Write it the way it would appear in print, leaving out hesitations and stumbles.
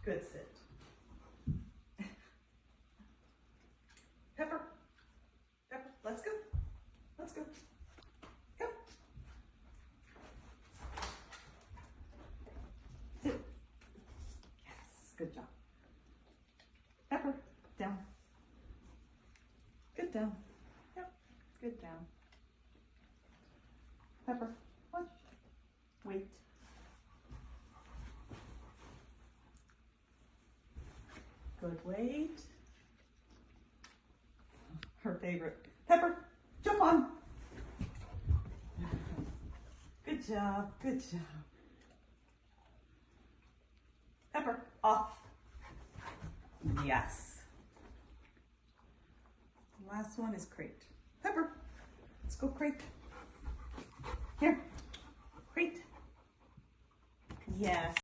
Good sit. Pepper. Pepper, let's go. Let's go. Go. Sit. Yes, good job. Pepper, down. Good down. Yep, good down. Pepper, watch. Wait. Good, wait. Her favorite. Pepper, jump on. Good job, good job. Pepper, off. Yes. Last one is crate. Pepper, let's go crate. Here, crate. Yes.